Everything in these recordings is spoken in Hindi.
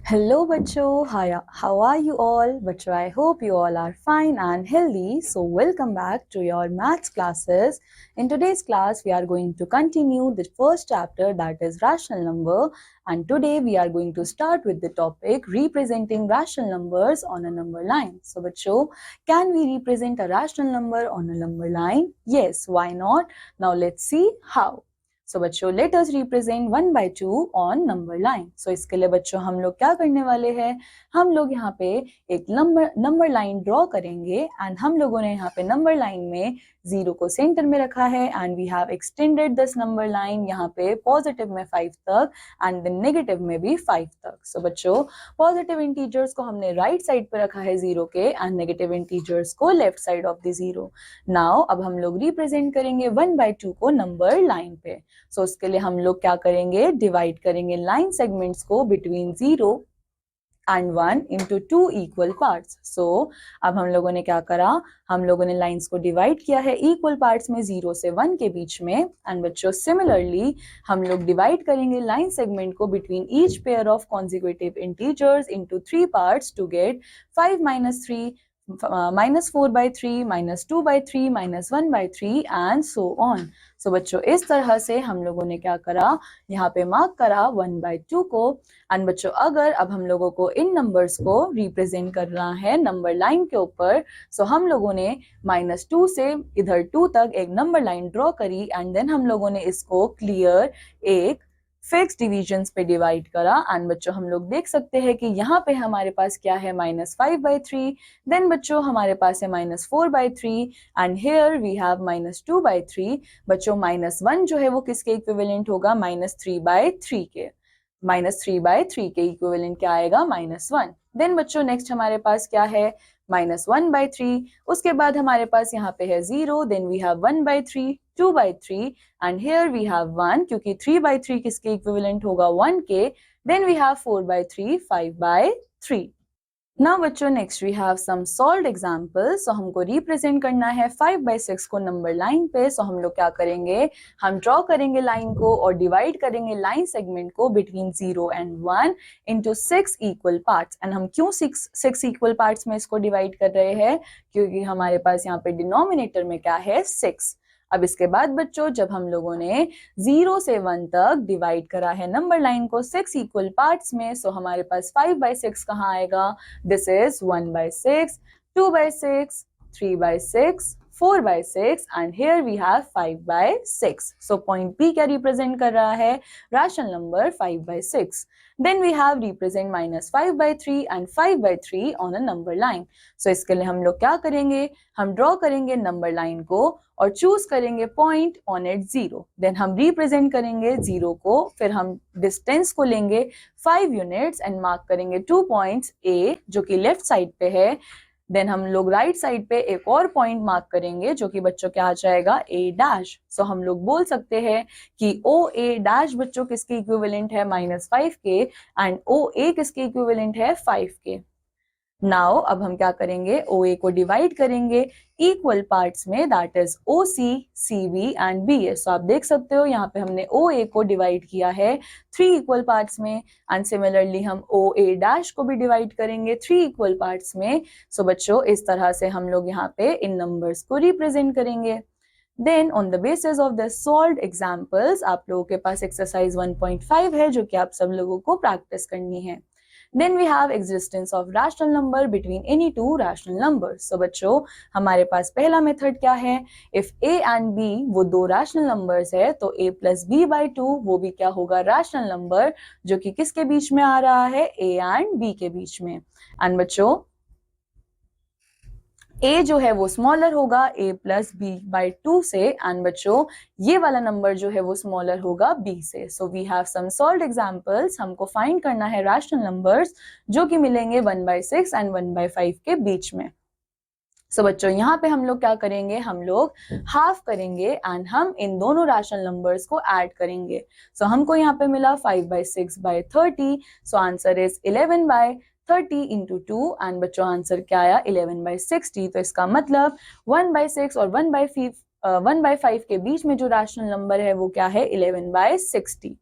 Hello बच्चों, how are you all? बच्चों, I hope you all are fine and healthy. So welcome back to your maths classes. In today's class, we are going to continue the first chapter, that is rational number. And today we are going to start with the topic representing rational numbers on a number line. So बच्चों, can we represent a rational number on a number line? Yes, why not? Now let's see how. So बच्चों let us represent 1/2 on number line. So इसके लिए बच्चों हम लोग क्या करने वाले हैं, हम लोग यहाँ पे एक नंबर लाइन ड्रॉ करेंगे एंड हम लोगों ने यहाँ पे नंबर लाइन में 0 को सेंटर में रखा है and we have extended this number line यहाँ पे पॉजिटिव में 5 तक एंड देन नेगेटिव में भी 5 तक. सो बच्चों पॉजिटिव इंटीजर्स को हमने राइट साइड पे रखा है 0 के एंड नेगेटिव इंटीजर्स को left side of the 0. Now अब हम लोग रिप्रेजेंट करेंगे 1/2 को नंबर लाइन पे. सो उसके लिए हम लोग क्या करेंगे, डिवाइड करेंगे लाइन सेगमेंट्स को between 0 and 1 into 2 equal parts. So अब हम लोगों ने क्या करा, हम लोगों ने लाइंस को डिवाइड किया है इक्वल पार्ट्स में 0 से 1 के बीच में. एंड बच्चों सिमिलरली हम लोग डिवाइड करेंगे लाइन सेगमेंट को between each pair of consecutive integers into 3 parts to get 5 - 3 -4/3 -2/3 -1/3 and so on. So बच्चों इस तरह से हम लोगों ने क्या करा, यहाँ पे मार्क करा 1/2 को. एंड बच्चों अगर अब हम लोगों को इन नंबर्स को रिप्रेजेंट करना है नंबर लाइन के ऊपर, सो हम लोगों ने -2 से इधर 2 तक एक नंबर लाइन ड्रॉ करी एंड देन हम लोगों ने इसको क्लियर एक फिक्स डिविजन्स पे डिवाइड करा. एंड बच्चों हम लोग देख सकते हैं कि यहाँ पे हमारे पास क्या है -5/3, देन बच्चों हमारे पास है -4/3 एंड हेयर वी हैव -2/3. बच्चों -1 जो है वो किसके इक्विवेलेंट होगा, -3/3 के. -3/3 के इक्विवेलेंट क्या आएगा, -1. देन बच्चों नेक्स्ट हमारे पास क्या है, -1/3. उसके बाद हमारे पास यहाँ पे है 0, then we have 1/3, 2/3 and here we have 1 क्योंकि 3/3 किसके इक्विवेलेंट होगा, 1 के. Then we have 4/3, 5/3. नाउ बच्चों next we have some solved examples. So हमको रिप्रेजेंट करना है 5/6 को नंबर लाइन पे. सो हम लोग क्या करेंगे, हम ड्रॉ करेंगे लाइन को और डिवाइड करेंगे लाइन सेगमेंट को between 0 and 1 into 6 equal parts. And हम क्यों 6 इक्वल पार्ट्स में इसको डिवाइड कर रहे हैं, क्योंकि हमारे पास यहाँ पे डिनोमिनेटर में क्या है, 6. अब इसके बाद बच्चों जब हम लोगों ने 0 से 1 तक डिवाइड करा है नंबर लाइन को 6 इक्वल पार्ट्स में, सो हमारे पास 5/6 कहाँ आएगा, this is 1/6, 2/6, 3/6, 4/6 and here we have 5/6. So point B क्या रिप्रेजेंट कर रहा है, rational number 5/6. Then we have represent -5/3 and 5/3 on a number line. So इसके लिए हम लोग क्या करेंगे, हम ड्रॉ करेंगे नंबर लाइन को और चूज करेंगे पॉइंट ऑन इट 0. देन हम रिप्रेजेंट करेंगे 0 को, फिर हम डिस्टेंस को लेंगे 5 यूनिट्स एंड मार्क करेंगे 2 पॉइंट्स ए जो कि लेफ्ट साइड पे है. देन हम लोग राइट साइड पे एक और पॉइंट मार्क करेंगे जो कि बच्चों क्या आ जाएगा, A'. सो हम लोग बोल सकते हैं कि OA' बच्चों किसके इक्विवेलेंट है, -5 के एंड OA किसके इक्विवेलेंट है, 5 के. नाउ अब हम क्या करेंगे, OA को डिवाइड करेंगे इक्वल पार्ट्स में, that is OC, CB and BA. सो आप देख सकते हो यहाँ पे हमने OA को डिवाइड किया है 3 इक्वल पार्ट्स में एंड सिमिलरली हम OA' को भी डिवाइड करेंगे 3 इक्वल पार्ट्स में. सो बच्चों इस तरह से हम लोग यहाँ पे इन नंबर्स को रिप्रेजेंट करेंगे. Then on the basis of the solved examples आप लोगों के पास एक्सरसाइज 1.5 है जो कि आप सब लोगों को प्रैक्टिस करनी है. Then we have existence of rational number between any two rational numbers. So बच्चों हमारे पास पहला मेथड क्या है, if a and b वो दो rational numbers है तो a plus b/2 वो भी क्या होगा, rational number जो कि किसके बीच में आ रहा है, a and b के बीच में. एंड बच्चों a जो है वो स्मॉलर होगा a plus b/2 से एंड बच्चों ये वाला नंबर जो है वो स्मॉलर होगा b से. So we have some solved examples. हमको फाइंड करना है रैशनल नंबर्स जो कि मिलेंगे 1/6 एंड 1/5 के बीच में. सो बच्चों यहाँ पे हम लोग क्या करेंगे, हम लोग हाफ करेंगे एंड हम इन दोनों रैशनल नंबर्स को ऐड करेंगे. सो हमको यहाँ पे मिला 5/6/30. So answer is 11/30 into 2 and बच्चों आंसर क्या आया, 11/60. तो इसका मतलब 1/6 और 1/5 के बीच में जो रैशनल नंबर है वो क्या है, 11/60.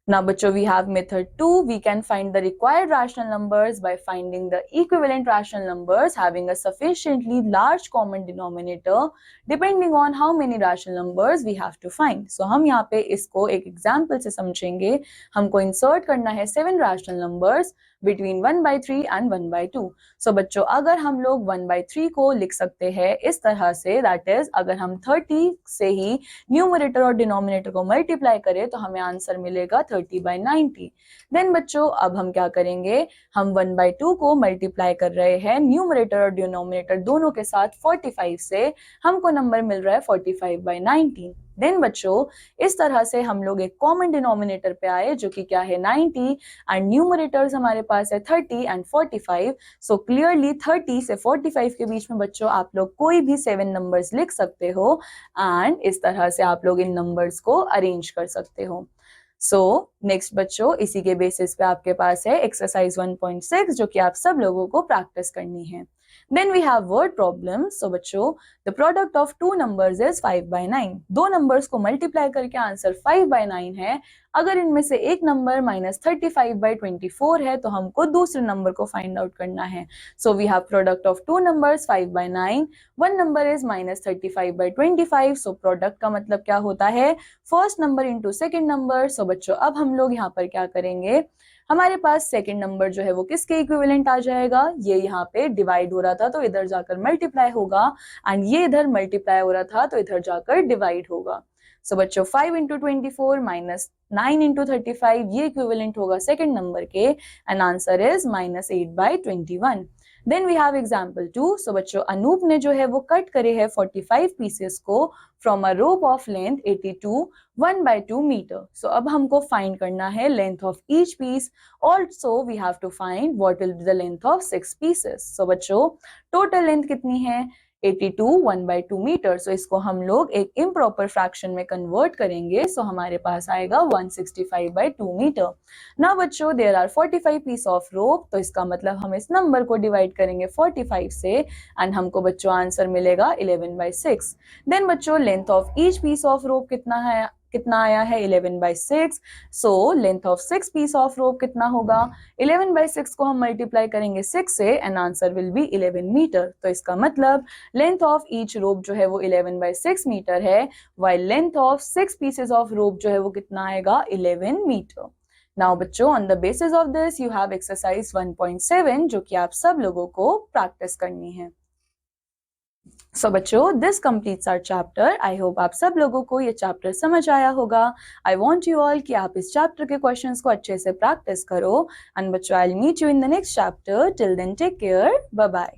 Now, bachcho, we have method 2. We can find the required rational numbers by finding the equivalent rational numbers having a sufficiently large common denominator depending on how many rational numbers we have to find. So, हम यहाँ पे इसको एक example से समझेंगे. हमको insert करना है 7 rational numbers between 1/3 and 1/2. So, बच्चों, अगर हम लोग 1/3 को लिख सकते हैं इस तरह से, that is, अगर हम 30 से ही न्यूमरेटर और डिनोमिनेटर को मल्टीप्लाई करें तो हमें आंसर मिलेगा 30/90. देन बच्चों, अब हम क्या करेंगे, हम 1/2 को मल्टीप्लाई कर रहे हैं न्यूमरेटर और डिनोमिनेटर दोनों के साथ 45 से, हमको नंबर मिल रहा है 45/90. देन बच्चों, इस तरह से हम लोग एक कॉमन डिनोमिनेटर पे आए जो कि क्या है 90 एंड न्यूमरेटर्स हमारे पास है 30 एंड 45. सो क्लियरली 30 से 45 के बीच में बच्चों आप लोग कोई भी 7 नंबर्स लिख सकते हो एंड इस तरह से आप लोग इन नंबर्स को अरेंज कर सकते हो. सो नेक्स्ट बच्चों, इसी के बेसिस पे आपके पास है एक्सरसाइज 1.6 जो कि आप सब लोगों को प्रैक्टिस करनी है. Then we have word problems. So बच्चों, the product of two numbers is 5/9. दो numbers को multiply करके आंसर 5/9 है. अगर इनमें से एक नंबर -35/24 है तो हमको दूसरे नंबर को फाइंड आउट करना है. So we have product of two numbers 5/9. One number is -35/25. So product का मतलब क्या होता है, first number into second number. So बच्चों, अब हम लोग यहाँ पर क्या करेंगे, हमारे पास सेकंड नंबर जो है वो किसके इक्विवेलेंट आ जाएगा, ये यहाँ पे डिवाइड हो रहा था तो इधर जाकर मल्टीप्लाई होगा एंड ये इधर मल्टीप्लाई हो रहा था तो इधर जाकर डिवाइड होगा. सो बच्चों, 5 × 24 -9 × 35 ये इक्विवेलेंट होगा सेकंड नंबर के and answer is -8/21. Then we have example 2. So बच्चों, अनूप ने जो है वो कट करे है 45 पीसेस को from a rope of length 82 1/2 metre. So अब हमको फाइंड करना है length of each piece. Also we have to find what will be the length of 6 pieces. So बच्चों, टोटल लेंथ कितनी है, 82 1/2 मीटर. सो इसको हम लोग एक इम्प्रॉपर फ्रैक्शन में कन्वर्ट करेंगे. सो हमारे पास आएगा 165/2 मीटर. ना बच्चों, there are 45 piece of rope, तो इसका मतलब हम इस नंबर को डिवाइड करेंगे 45 से एंड हमको बच्चों आंसर मिलेगा 11/6. देन बच्चों, length of each piece of rope कितना आया है 11/6. So length of 6 piece of rope कितना होगा, 11/6 को हम मल्टीप्लाई करेंगे 6 से and answer will be 11 metre. तो इसका मतलब लेंथ ऑफ ईच रोप जो है वो 11/6 मीटर है, while length of 6 pieces of rope जो है वो कितना आएगा 11 मीटर. नाउ बच्चों, on the basis of this you have exercise 1.7 जो कि आप सब लोगों को प्रैक्टिस करनी है. सो बच्चों, this completes our chapter. I hope आप सब लोगों को ये चैप्टर समझ आया होगा. आई वांट यू ऑल कि आप इस चैप्टर के क्वेश्चंस को अच्छे से प्रैक्टिस करो एंड बच्चों, I will meet you in the next chapter. Till then take care, bye bye.